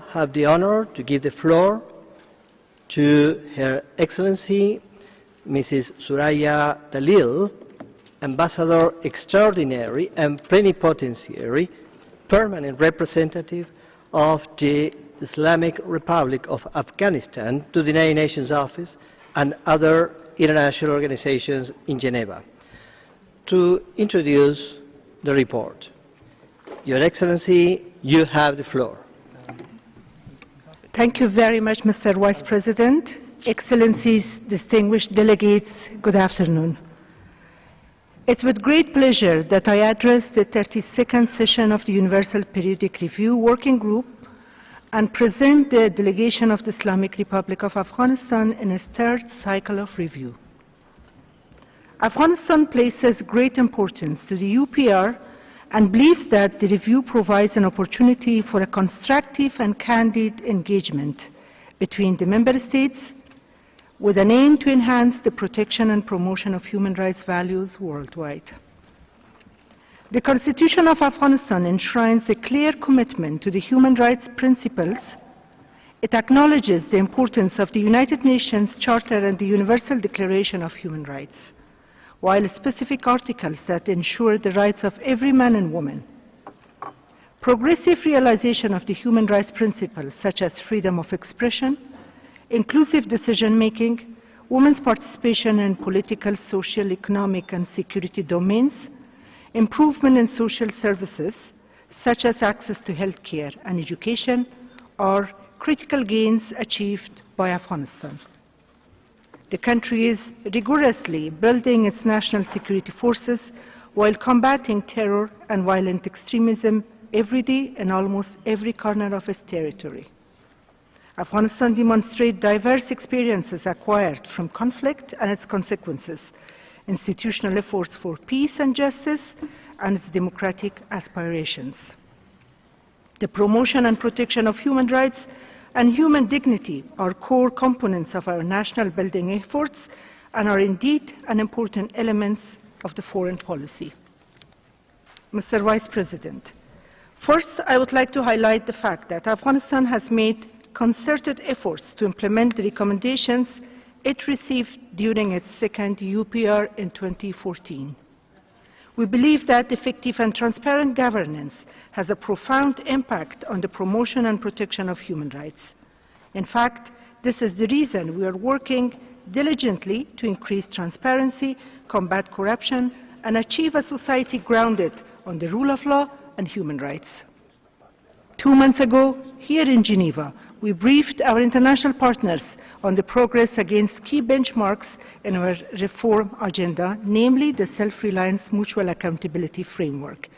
Have the honor to give the floor to Her Excellency Mrs. Soraya Dalil, Ambassador Extraordinary and Plenipotentiary, Permanent Representative of the Islamic Republic of Afghanistan to the United Nations Office and other international organizations in Geneva, to introduce the report. Your Excellency, you have the floor. Thank you very much, Mr. Vice President. Excellencies, distinguished delegates, good afternoon. It's with great pleasure that I address the 32nd session of the Universal Periodic Review Working Group and present the delegation of the Islamic Republic of Afghanistan in its third cycle of review. Afghanistan places great importance to the UPR and believes that the review provides an opportunity for a constructive and candid engagement between the member states with an aim to enhance the protection and promotion of human rights values worldwide. The Constitution of Afghanistan enshrines a clear commitment to the human rights principles. It acknowledges the importance of the United Nations Charter and the Universal Declaration of Human Rights, while specific articles that ensure the rights of every man and woman. Progressive realization of the human rights principles such as freedom of expression, inclusive decision-making, women's participation in political, social, economic and security domains, improvement in social services such as access to health care and education are critical gains achieved by Afghanistan. The country is rigorously building its national security forces while combating terror and violent extremism every day in almost every corner of its territory. Afghanistan demonstrates diverse experiences acquired from conflict and its consequences, institutional efforts for peace and justice, and its democratic aspirations. The promotion and protection of human rights and human dignity are core components of our national building efforts and are indeed an important element of the foreign policy. Mr. Vice President, first I would like to highlight the fact that Afghanistan has made concerted efforts to implement the recommendations it received during its second UPR in 2014. We believe that effective and transparent governance has a profound impact on the promotion and protection of human rights. In fact, this is the reason we are working diligently to increase transparency, combat corruption, and achieve a society grounded on the rule of law and human rights. 2 months ago, here in Geneva, we briefed our international partners on the progress against key benchmarks in our reform agenda, namely the Self-Reliance Mutual Accountability Framework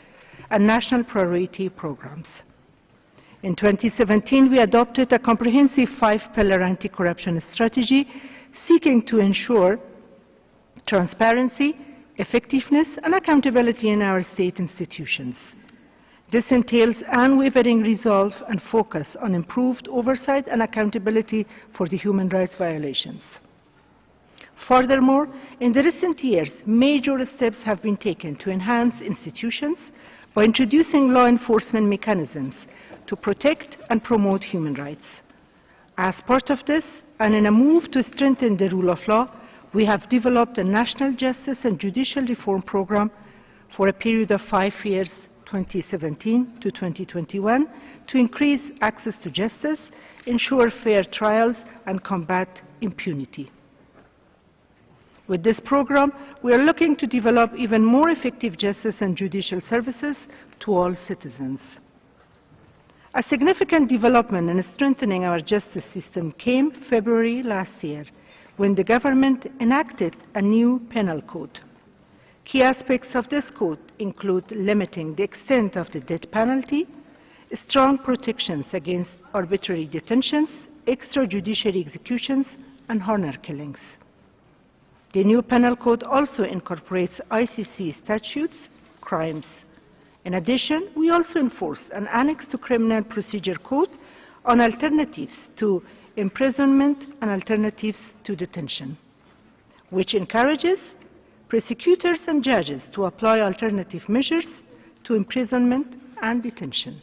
and national priority programs. In 2017, we adopted a comprehensive 5-pillar anti-corruption strategy seeking to ensure transparency, effectiveness, and accountability in our state institutions. This entails unwavering resolve and focus on improved oversight and accountability for the human rights violations. Furthermore, in the recent years, major steps have been taken to enhance institutions by introducing law enforcement mechanisms to protect and promote human rights. As part of this, and in a move to strengthen the rule of law, we have developed a national justice and judicial reform program for a period of 5 years, 2017 to 2021, to increase access to justice, ensure fair trials, and combat impunity. With this program, we are looking to develop even more effective justice and judicial services to all citizens. A significant development in strengthening our justice system came February last year, when the government enacted a new penal code. Key aspects of this code include limiting the extent of the death penalty, strong protections against arbitrary detentions, extrajudicial executions, and honor killings. The new penal code also incorporates ICC statutes, crimes. In addition, we also enforced an annex to Criminal Procedure Code on alternatives to imprisonment and alternatives to detention, which encourages prosecutors and judges to apply alternative measures to imprisonment and detention.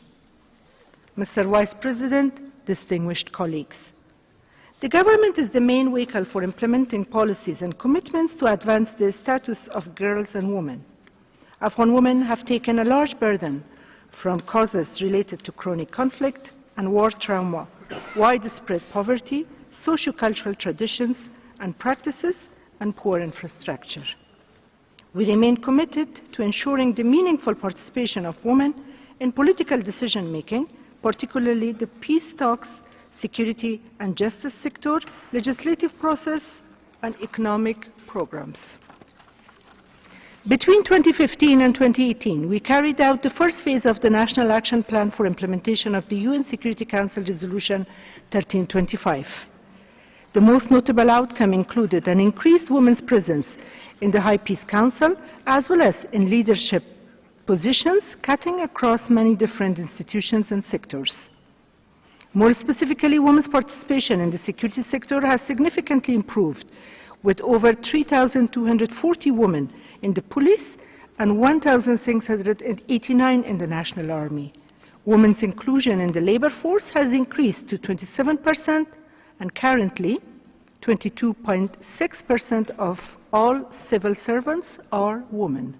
Mr. Vice President, distinguished colleagues, the government is the main vehicle for implementing policies and commitments to advance the status of girls and women. Afghan women have taken a large burden from causes related to chronic conflict and war trauma, widespread poverty, socio-cultural traditions and practices, and poor infrastructure. We remain committed to ensuring the meaningful participation of women in political decision-making, particularly the peace talks, security and justice sector, legislative process, and economic programs. Between 2015 and 2018, we carried out the first phase of the National Action Plan for implementation of the UN Security Council Resolution 1325. The most notable outcome included an increased women's presence in the High Peace Council, as well as in leadership positions cutting across many different institutions and sectors. More specifically, women's participation in the security sector has significantly improved, with over 3,240 women in the police and 1,689 in the National Army. Women's inclusion in the labor force has increased to 27%, and currently 22.6% of all civil servants are women.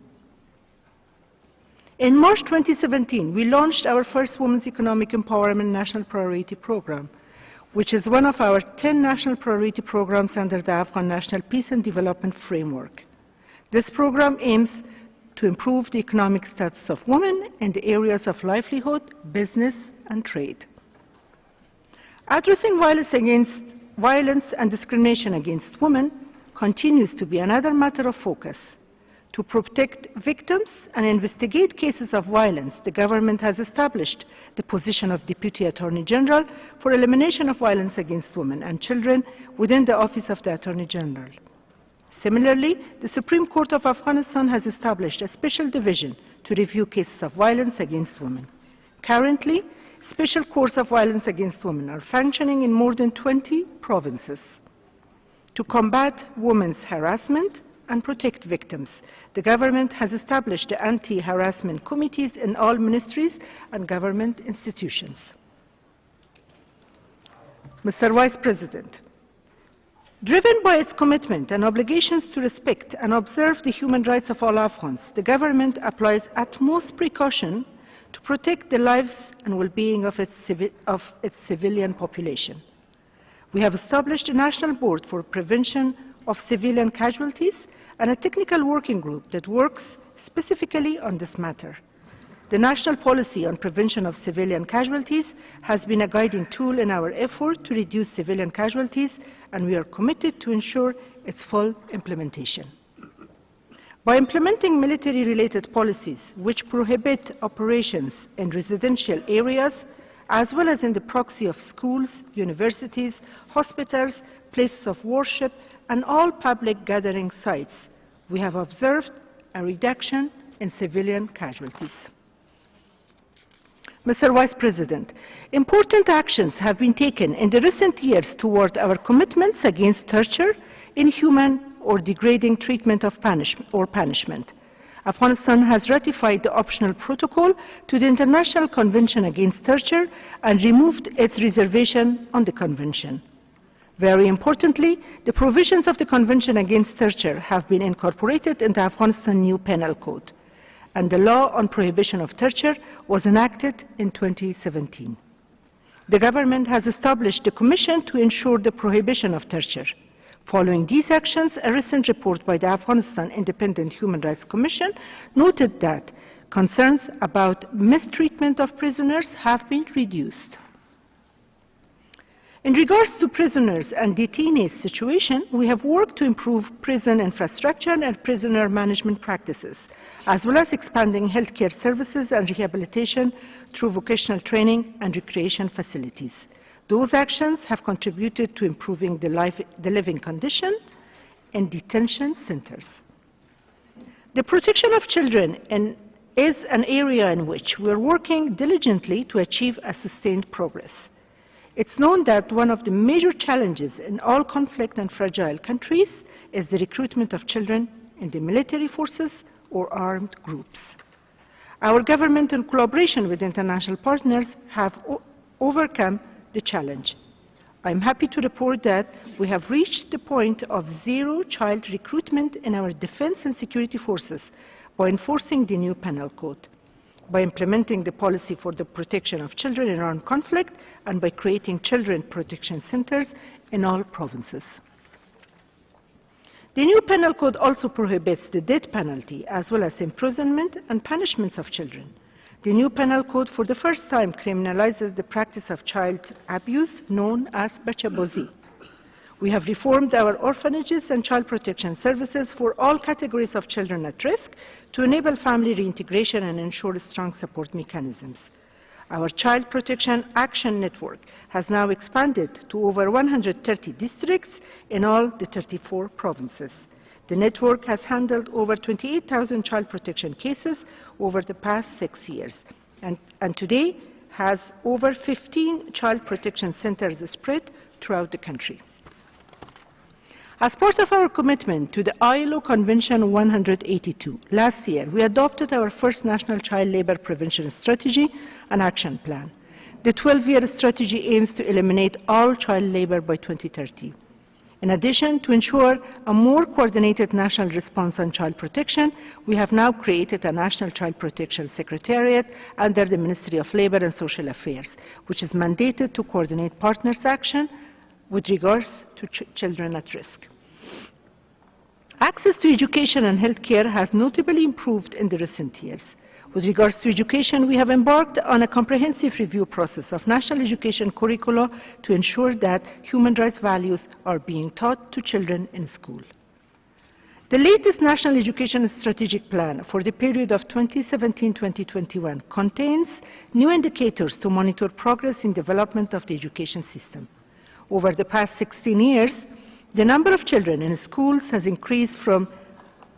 In March 2017, we launched our first Women's Economic Empowerment National Priority Program, which is one of our 10 national priority programs under the Afghan National Peace and Development Framework. This program aims to improve the economic status of women in the areas of livelihood, business, and trade. Addressing violence and discrimination against women continues to be another matter of focus. To protect victims and investigate cases of violence, the government has established the position of Deputy Attorney General for elimination of violence against women and children within the Office of the Attorney General. Similarly, the Supreme Court of Afghanistan has established a special division to review cases of violence against women. Currently, special courts of violence against women are functioning in more than 20 provinces. To combat women's harassment and protect victims, the government has established the anti-harassment committees in all ministries and government institutions. Mr. Vice President, driven by its commitment and obligations to respect and observe the human rights of all Afghans, the government applies utmost precaution to protect the lives and well-being of its civilian population. We have established a national board for prevention of civilian casualties and a technical working group that works specifically on this matter. The national policy on prevention of civilian casualties has been a guiding tool in our effort to reduce civilian casualties, and we are committed to ensure its full implementation. By implementing military-related policies which prohibit operations in residential areas, as well as in the proxy of schools, universities, hospitals, places of worship, and all public gathering sites, we have observed a reduction in civilian casualties. Mr. Vice President, important actions have been taken in the recent years toward our commitments against torture, inhuman or degrading treatment of punishment. Afghanistan has ratified the optional protocol to the International Convention Against Torture and removed its reservation on the convention. Very importantly, the provisions of the Convention Against Torture have been incorporated in the Afghanistan new penal code, and the law on prohibition of torture was enacted in 2017. The government has established a commission to ensure the prohibition of torture. Following these actions, a recent report by the Afghanistan Independent Human Rights Commission noted that concerns about mistreatment of prisoners have been reduced. In regards to prisoners and detainees' situation, we have worked to improve prison infrastructure and prisoner management practices, as well as expanding healthcare services and rehabilitation through vocational training and recreation facilities. Those actions have contributed to improving the living conditions in detention centers. The protection of children is an area in which we are working diligently to achieve a sustained progress. It's known that one of the major challenges in all conflict and fragile countries is the recruitment of children in the military forces or armed groups. Our government, in collaboration with international partners, have overcome the challenge. I am happy to report that we have reached the point of zero child recruitment in our defense and security forces by enforcing the new penal code, by implementing the policy for the protection of children in armed conflict, and by creating children protection centers in all provinces. The new penal code also prohibits the death penalty, as well as imprisonment and punishments of children. The new penal code for the first time criminalizes the practice of child abuse known as bachabozi. We have reformed our orphanages and child protection services for all categories of children at risk to enable family reintegration and ensure strong support mechanisms. Our Child Protection Action Network has now expanded to over 130 districts in all the 34 provinces. The network has handled over 28,000 child protection cases over the past 6 years, and today has over 15 child protection centers spread throughout the country. As part of our commitment to the ILO Convention 182, last year we adopted our first national child labor prevention strategy and action plan. The 12-year strategy aims to eliminate all child labor by 2030. In addition, to ensure a more coordinated national response on child protection, we have now created a National Child Protection Secretariat under the Ministry of Labour and Social Affairs, which is mandated to coordinate partners' action with regards to children at risk. Access to education and healthcare has notably improved in the recent years. With regards to education, we have embarked on a comprehensive review process of national education curricula to ensure that human rights values are being taught to children in school. The latest National Education Strategic Plan for the period of 2017-2021 contains new indicators to monitor progress in development of the education system. Over the past 16 years, the number of children in schools has increased from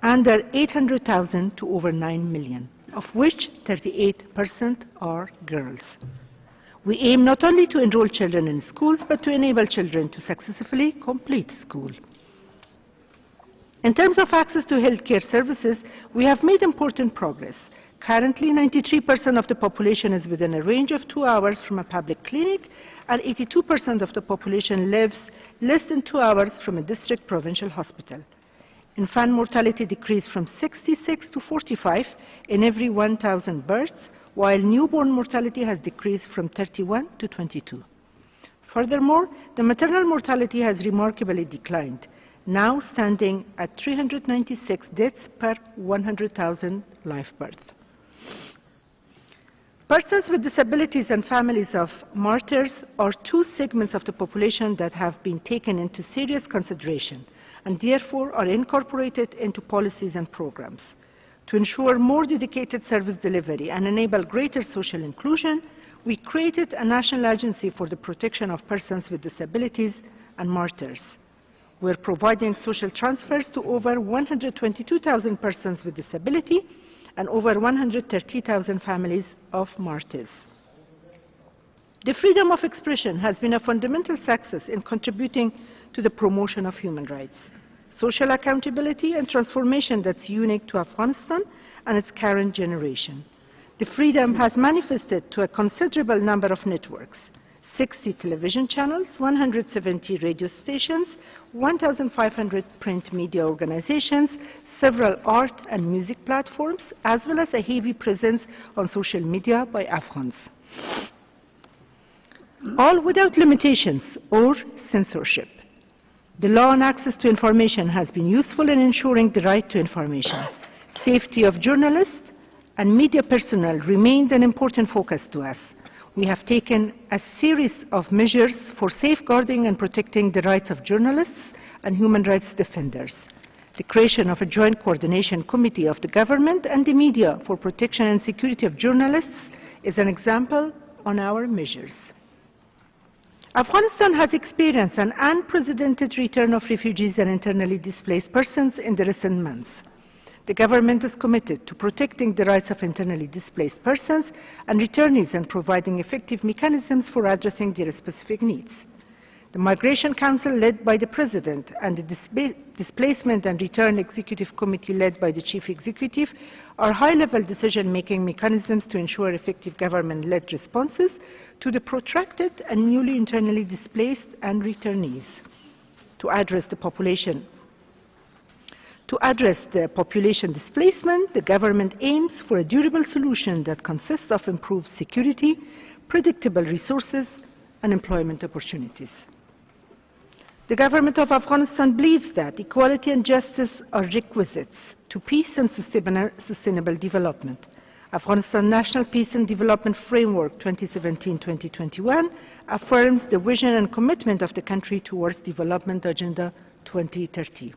under 800,000 to over 9 million. Of which 38% are girls. We aim not only to enroll children in schools, but to enable children to successfully complete school. In terms of access to healthcare services, we have made important progress. Currently, 93% of the population is within a range of 2 hours from a public clinic, and 82% of the population lives less than 2 hours from a district provincial hospital. Infant mortality decreased from 66 to 45 in every 1,000 births, while newborn mortality has decreased from 31 to 22. Furthermore, the maternal mortality has remarkably declined, now standing at 396 deaths per 100,000 live births. Persons with disabilities and families of martyrs are two segments of the population that have been taken into serious consideration and therefore are incorporated into policies and programs. To ensure more dedicated service delivery and enable greater social inclusion, we created a national agency for the protection of persons with disabilities and martyrs. We are providing social transfers to over 122,000 persons with disability and over 130,000 families of martyrs. The freedom of expression has been a fundamental success in contributing to the promotion of human rights, social accountability and transformation that's unique to Afghanistan and its current generation. The freedom has manifested to a considerable number of networks, 60 television channels, 170 radio stations, 1,500 print media organizations, several art and music platforms, as well as a heavy presence on social media by Afghans. All without limitations or censorship. The law on access to information has been useful in ensuring the right to information. Safety of journalists and media personnel remained an important focus to us. We have taken a series of measures for safeguarding and protecting the rights of journalists and human rights defenders. The creation of a joint coordination committee of the government and the media for protection and security of journalists is an example on our measures. Afghanistan has experienced an unprecedented return of refugees and internally displaced persons in the recent months. The government is committed to protecting the rights of internally displaced persons and returnees and providing effective mechanisms for addressing their specific needs. The Migration Council, led by the President, and the Displacement and Return Executive Committee, led by the Chief Executive, are high-level decision-making mechanisms to ensure effective government-led responses to the protracted and newly internally displaced and returnees. To address the population displacement, the government aims for a durable solution that consists of improved security, predictable resources, and employment opportunities. The government of Afghanistan believes that equality and justice are requisites to peace and sustainable development. Afghanistan National Peace and Development Framework 2017-2021 affirms the vision and commitment of the country towards Development Agenda 2030.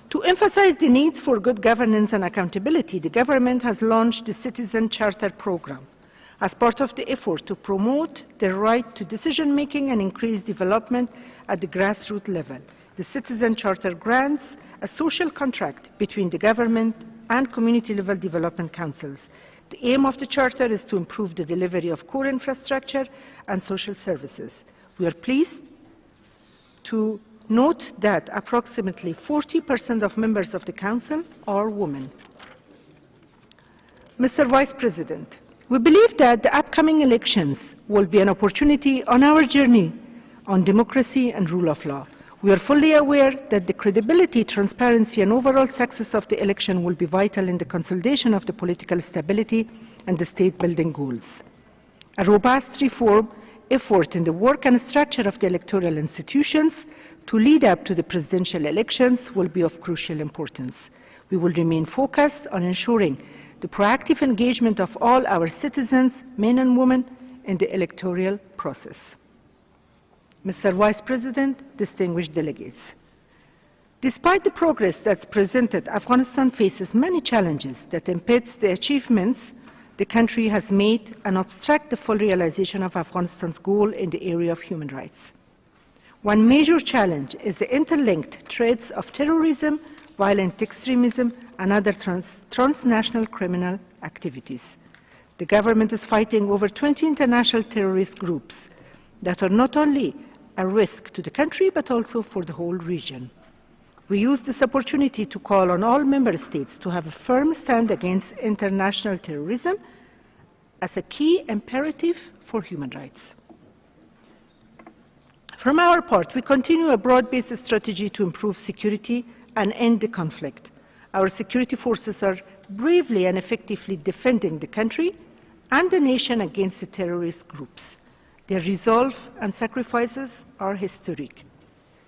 To emphasize the needs for good governance and accountability, the government has launched the Citizen Charter Program as part of the effort to promote the right to decision-making and increase development at the grassroots level. The Citizen Charter grants a social contract between the government and community-level development councils. The aim of the Charter is to improve the delivery of core infrastructure and social services. We are pleased to note that approximately 40% of members of the Council are women. Mr. Vice President, we believe that the upcoming elections will be an opportunity on our journey on democracy and rule of law. We are fully aware that the credibility, transparency, and overall success of the election will be vital in the consolidation of the political stability and the state-building goals. A robust reform effort in the work and structure of the electoral institutions to lead up to the presidential elections will be of crucial importance. We will remain focused on ensuring the proactive engagement of all our citizens, men and women, in the electoral process. Mr. Vice President, distinguished delegates, despite the progress that's presented, Afghanistan faces many challenges that impede the achievements the country has made and obstruct the full realization of Afghanistan's goal in the area of human rights. One major challenge is the interlinked threats of terrorism, violent extremism, and other transnational criminal activities. The government is fighting over 20 international terrorist groups that are not only a risk to the country but also for the whole region. We use this opportunity to call on all member states to have a firm stand against international terrorism as a key imperative for human rights. From our part, we continue a broad-based strategy to improve security and end the conflict. Our security forces are bravely and effectively defending the country and the nation against the terrorist groups. Their resolve and sacrifices are historic.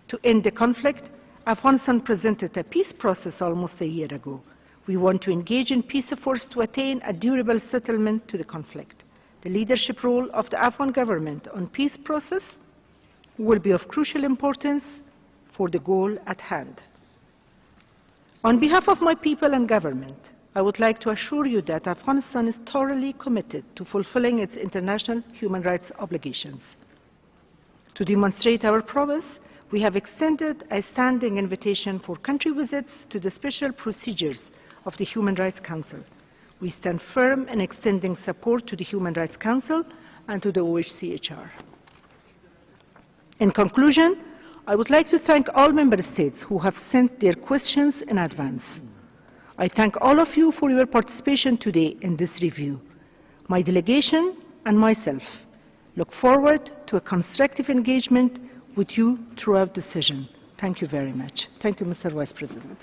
To end the conflict, Afghanistan presented a peace process almost a year ago. We want to engage in peace efforts to attain a durable settlement to the conflict. The leadership role of the Afghan government on peace process will be of crucial importance for the goal at hand. On behalf of my people and government, I would like to assure you that Afghanistan is thoroughly committed to fulfilling its international human rights obligations. To demonstrate our promise, we have extended a standing invitation for country visits to the special procedures of the Human Rights Council. We stand firm in extending support to the Human Rights Council and to the OHCHR. In conclusion, I would like to thank all member states who have sent their questions in advance. I thank all of you for your participation today in this review. My delegation and myself look forward to a constructive engagement with you throughout the session. Thank you very much. Thank you, Mr. Vice President.